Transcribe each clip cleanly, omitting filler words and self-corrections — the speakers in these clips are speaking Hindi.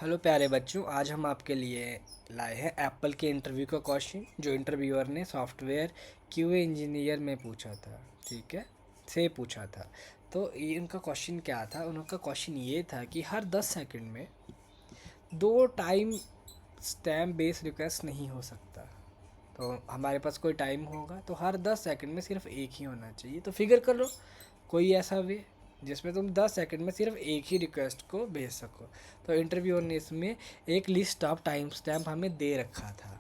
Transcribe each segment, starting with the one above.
हेलो प्यारे बच्चों, आज हम आपके लिए लाए हैं एप्पल के इंटरव्यू का क्वेश्चन जो इंटरव्यूअर ने सॉफ्टवेयर क्यूए इंजीनियर में पूछा था। ठीक है, से पूछा था। तो ये उनका क्वेश्चन क्या था? उनका क्वेश्चन ये था कि हर 10 सेकंड में दो टाइम स्टैम्प बेस रिक्वेस्ट नहीं हो सकता। तो हमारे पास कोई टाइम होगा तो हर 10 सेकंड में सिर्फ एक ही होना चाहिए। तो फिगर कर लो कोई ऐसा वे जिसमें तुम 10 सेकंड में सिर्फ एक ही रिक्वेस्ट को भेज सको। तो इंटरव्यूअर ने इसमें एक लिस्ट ऑफ टाइम स्टैम्प हमें दे रखा था।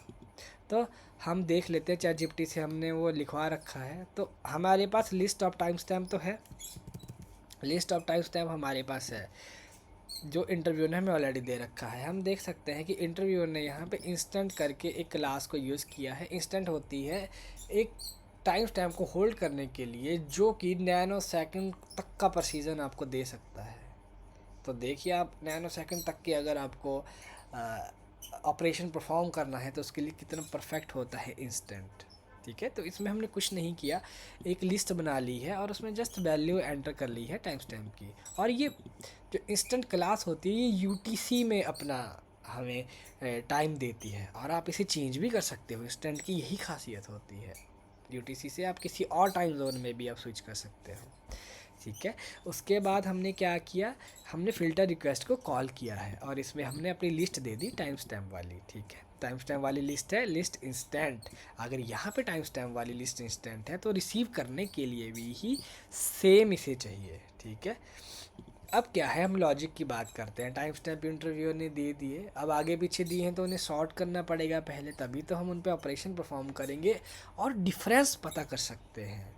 तो हम देख लेते हैं, चैट जीपीटी से हमने वो लिखवा रखा है। तो हमारे पास लिस्ट ऑफ टाइम स्टैम्प तो है, लिस्ट ऑफ टाइम स्टैम्प हमारे पास है जो इंटरव्यू ने हमें ऑलरेडी दे रखा है। हम देख सकते हैं कि इंटरव्यूअर ने यहाँ पे इंस्टेंट करके एक क्लास को यूज़ किया है। इंस्टेंट होती है एक टाइम स्टैम्प को होल्ड करने के लिए जो कि नैनो सेकंड तक का प्रेसिजन आपको दे सकता है। तो देखिए, आप नैनो सेकंड तक की अगर आपको ऑपरेशन परफॉर्म करना है तो उसके लिए कितना परफेक्ट होता है इंस्टेंट। ठीक है, तो इसमें हमने कुछ नहीं किया, एक लिस्ट बना ली है और उसमें जस्ट वैल्यू एंटर कर ली है टाइम स्टैम्प की। और ये जो इंस्टेंट क्लास होती है ये यूटीसी में अपना हमें टाइम देती है और आप इसे चेंज भी कर सकते हो। इंस्टेंट की यही खासियत होती है, यूटीसी से आप किसी और टाइम जोन में भी आप स्विच कर सकते हो। ठीक है, उसके बाद हमने क्या किया, हमने फ़िल्टर रिक्वेस्ट को कॉल किया है और इसमें हमने अपनी लिस्ट दे दी टाइम स्टैम्प वाली। ठीक है, टाइम स्टैम्प वाली लिस्ट है, लिस्ट इंस्टेंट। अगर यहाँ पे टाइम स्टैम्प वाली लिस्ट इंस्टेंट है तो रिसीव करने के लिए भी ही सेम इसे चाहिए। ठीक है, अब क्या है, हम लॉजिक की बात करते हैं। टाइम स्टैम्प इंटरव्यू ने दे दिए, अब आगे पीछे दिए हैं तो उन्हें सॉर्ट करना पड़ेगा पहले, तभी तो हम उन पर ऑपरेशन परफॉर्म करेंगे और डिफरेंस पता कर सकते हैं।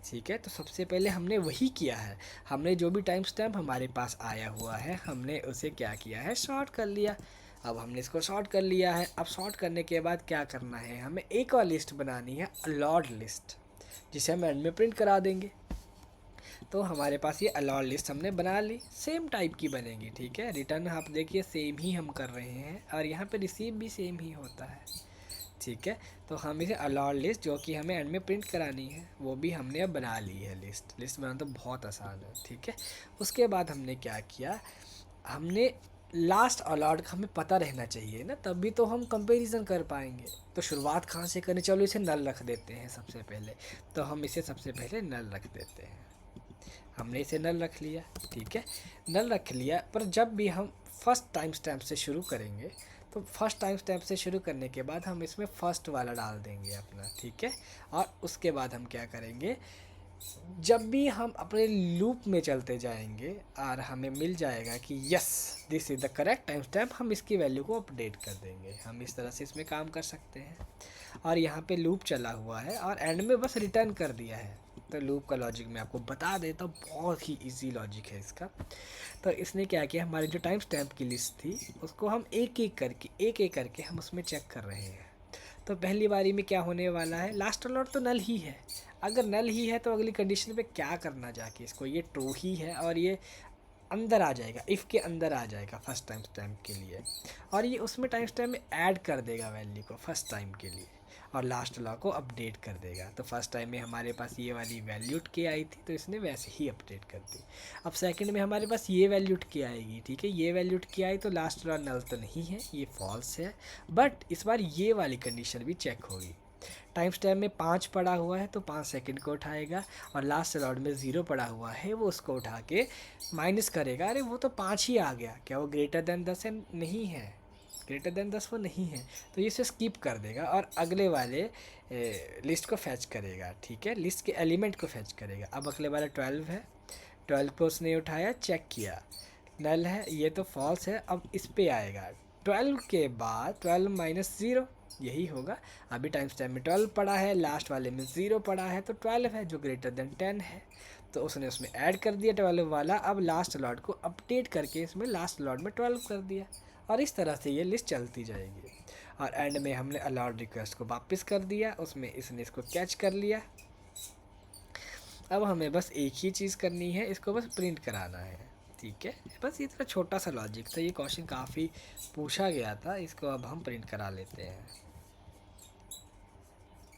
ठीक है, तो सबसे पहले हमने वही किया है। हमने जो भी टाइम स्टैम्प हमारे पास आया हुआ है हमने उसे क्या किया है, शॉर्ट कर लिया। अब हमने इसको शॉर्ट कर लिया है। अब शॉर्ट करने के बाद क्या करना है, हमें एक और लिस्ट बनानी है, अलॉट लिस्ट, जिसे हम एंड में प्रिंट करा देंगे। तो हमारे पास ये अलॉट लिस्ट हमने बना ली, सेम टाइप की बनेगी। ठीक है, रिटर्न आप देखिए सेम ही हम कर रहे हैं और यहाँ पे रिसीव भी सेम ही होता है। ठीक है, तो हम इसे अलॉट लिस्ट जो कि हमें एंड में प्रिंट करानी है वो भी हमने अब बना ली है। लिस्ट बनाना तो बहुत आसान है। ठीक है, उसके बाद हमने क्या किया, हमने लास्ट अलॉट का हमें पता रहना चाहिए ना, तभी तो हम कंपैरिजन कर पाएंगे। तो शुरुआत कहाँ से करें, चलो इसे नल रख देते हैं सबसे पहले। तो हम इसे सबसे पहले नल रख देते हैं। हमने इसे नल रख लिया। ठीक है, नल रख लिया, पर जब भी हम फर्स्ट टाइम स्टैम्प से शुरू करेंगे तो फर्स्ट टाइम स्टैम्प से शुरू करने के बाद हम इसमें फ़र्स्ट वाला डाल देंगे अपना। ठीक है, और उसके बाद हम क्या करेंगे, जब भी हम अपने लूप में चलते जाएंगे और हमें मिल जाएगा कि yes this is the correct time stamp, हम इसकी वैल्यू को अपडेट कर देंगे। हम इस तरह से इसमें काम कर सकते हैं। और यहाँ पे लूप चला हुआ है और एंड में बस रिटर्न कर दिया है। तो लूप का लॉजिक मैं आपको बता देता हूँ, बहुत ही इजी लॉजिक है इसका। तो इसने क्या किया, हमारी जो टाइम स्टैम्प की लिस्ट थी उसको हम एक एक करके हम उसमें चेक कर रहे हैं। तो पहली बारी में क्या होने वाला है, लास्ट अलॉट तो नल ही है। अगर नल ही है तो अगली कंडीशन पे क्या करना जाके इसको, ये ट्रू ही है और ये अंदर आ जाएगा, इफ़ के अंदर आ जाएगा फर्स्ट टाइम स्टैम्प के लिए, और ये उसमें टाइम स्टैम्प में ऐड कर देगा वैल्यू को फर्स्ट टाइम के लिए और लास्ट लॉ को अपडेट कर देगा। तो फर्स्ट टाइम में हमारे पास ये वाली वैल्यू के आई थी तो इसने वैसे ही अपडेट कर दी। अब सेकंड में हमारे पास ये वैल्यू के आएगी। ठीक है, ये वैल्यू के आई तो लास्ट लॉ नल तो नहीं है, ये फॉल्स है। बट इस बार ये वाली कंडीशन भी चेक होगी। टाइम स्टैम्प में 5 पड़ा हुआ है तो 5 सेकंड को उठाएगा और लास्ट अलॉट में 0 पड़ा हुआ है वो उसको उठा के माइनस करेगा। अरे वो तो 5 ही आ गया, क्या वो ग्रेटर देन 10 है? नहीं है, ग्रेटर देन 10 वो नहीं है। तो ये इसे स्किप कर देगा और अगले वाले लिस्ट को फैच करेगा। ठीक है, लिस्ट के एलिमेंट को फैच करेगा। अब अगले वाला 12 है, 12 को उसने उठाया, चेक किया, नल है, ये तो फॉल्स है। अब इस पे आएगा 12 के बाद 12 माइनस 0, यही होगा। अभी टाइम स्टैम्प में 12 पड़ा है, लास्ट वाले में 0 पड़ा है, तो 12 है जो ग्रेटर देन 10 है। तो उसने उसमें ऐड कर दिया 12 वाला। अब लास्ट लॉट को अपडेट करके इसमें लास्ट लॉट में 12 कर दिया और इस तरह से ये लिस्ट चलती जाएगी। और एंड में हमने अलाउड रिक्वेस्ट को वापस कर दिया, उसमें इसने इसको कैच कर लिया। अब हमें बस एक ही चीज़ करनी है, इसको बस प्रिंट कराना है। ठीक है, बस इतना छोटा सा लॉजिक था। ये क्वेश्चन काफ़ी पूछा गया था, इसको अब हम प्रिंट करा लेते हैं।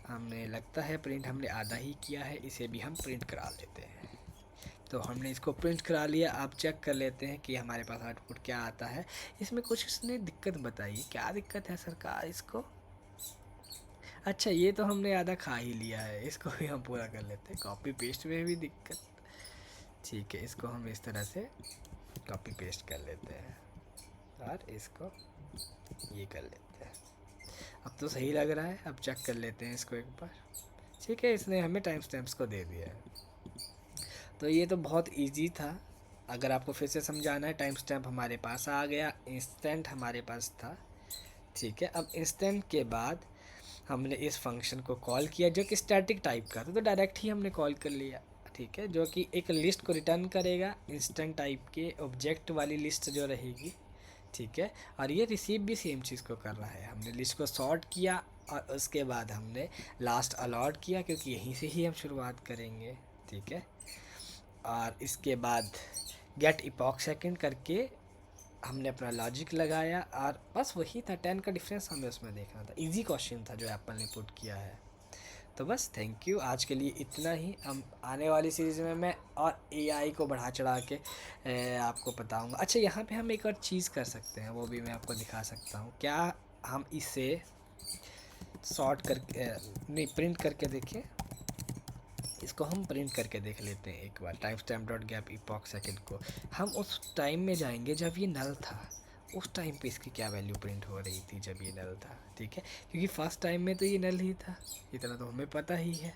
हमें लगता है प्रिंट हमने आधा ही किया है, इसे भी हम प्रिंट करा लेते हैं। तो हमने इसको प्रिंट करा लिया। आप चेक कर लेते हैं कि हमारे पास आउटपुट क्या आता है। इसमें कुछ इसने दिक्कत बताई, क्या दिक्कत है सरकार इसको? अच्छा, ये तो हमने आधा खा ही लिया है, इसको भी हम पूरा कर लेते हैं। कॉपी पेस्ट में भी दिक्कत, ठीक है, इसको हम इस तरह से कॉपी पेस्ट कर लेते हैं और इसको ये कर लेते हैं। अब तो सही लग रहा है, अब चेक कर लेते हैं इसको एक बार। ठीक है, इसने हमें टाइम स्टैम्प्स को दे दिया है। तो ये तो बहुत इजी था। अगर आपको फिर से समझाना है, टाइम स्टैम्प हमारे पास आ गया, इंस्टेंट हमारे पास था। ठीक है, अब इंस्टेंट के बाद हमने इस फंक्शन को कॉल किया जो कि स्टैटिक टाइप का था, तो डायरेक्ट ही हमने कॉल कर लिया। ठीक है, जो कि एक लिस्ट को रिटर्न करेगा, इंस्टेंट टाइप के ऑब्जेक्ट वाली लिस्ट जो रहेगी। ठीक है, और ये रिसीव भी सेम चीज़ को कर रहा है। हमने लिस्ट को सॉर्ट किया और उसके बाद हमने लास्ट अलॉट किया, क्योंकि यहीं से ही हम शुरुआत करेंगे। ठीक है, और इसके बाद गेट इपॉक सेकंड करके हमने अपना लॉजिक लगाया, और बस वही था। 10 का डिफरेंस हमें उसमें देखना था। इजी क्वेश्चन था जो एप्पल ने पुट किया है। तो बस थैंक यू, आज के लिए इतना ही। हम आने वाली सीरीज़ में मैं और एआई को बढ़ा चढ़ा के आपको बताऊंगा। अच्छा, यहाँ पे हम एक और चीज़ कर सकते हैं, वो भी मैं आपको दिखा सकता हूँ। क्या हम इसे सॉर्ट करके नहीं, प्रिंट करके देखें। इसको हम प्रिंट करके देख लेते हैं एक बार, time stamp dot gap epoch second को। हम उस टाइम में जाएंगे जब ये नल था, उस टाइम पे इसकी क्या वैल्यू प्रिंट हो रही थी जब ये नल था। ठीक है, क्योंकि फर्स्ट टाइम में तो ये नल ही था, इतना तो हमें पता ही है।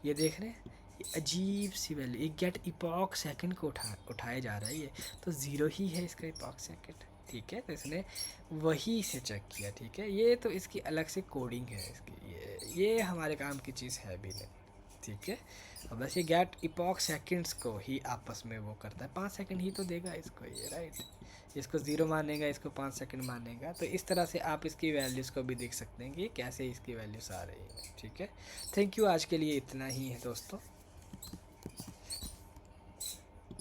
ये देख रहे हैं, ये अजीब सी वैल्यू, एक गेट इपॉक सेकंड को उठाया जा रहा है, ये तो ज़ीरो ही है इसका इपॉक सेकंड। ठीक है, तो इसने वही से चेक किया। ठीक है, ये तो इसकी अलग से कोडिंग है इसकी, ये हमारे काम की चीज़ है भी नहीं। ठीक है, और बस ये गेट इपॉक सेकंड्स को ही आपस में वो करता है, 5 सेकंड ही तो देगा इसको ये, राइट। इसको 0 मानेगा, इसको 5 सेकंड मानेगा। तो इस तरह से आप इसकी वैल्यूज़ को भी देख सकते हैं कि कैसे इसकी वैल्यूज़ आ रही है। ठीक है, थैंक यू, आज के लिए इतना ही है दोस्तों।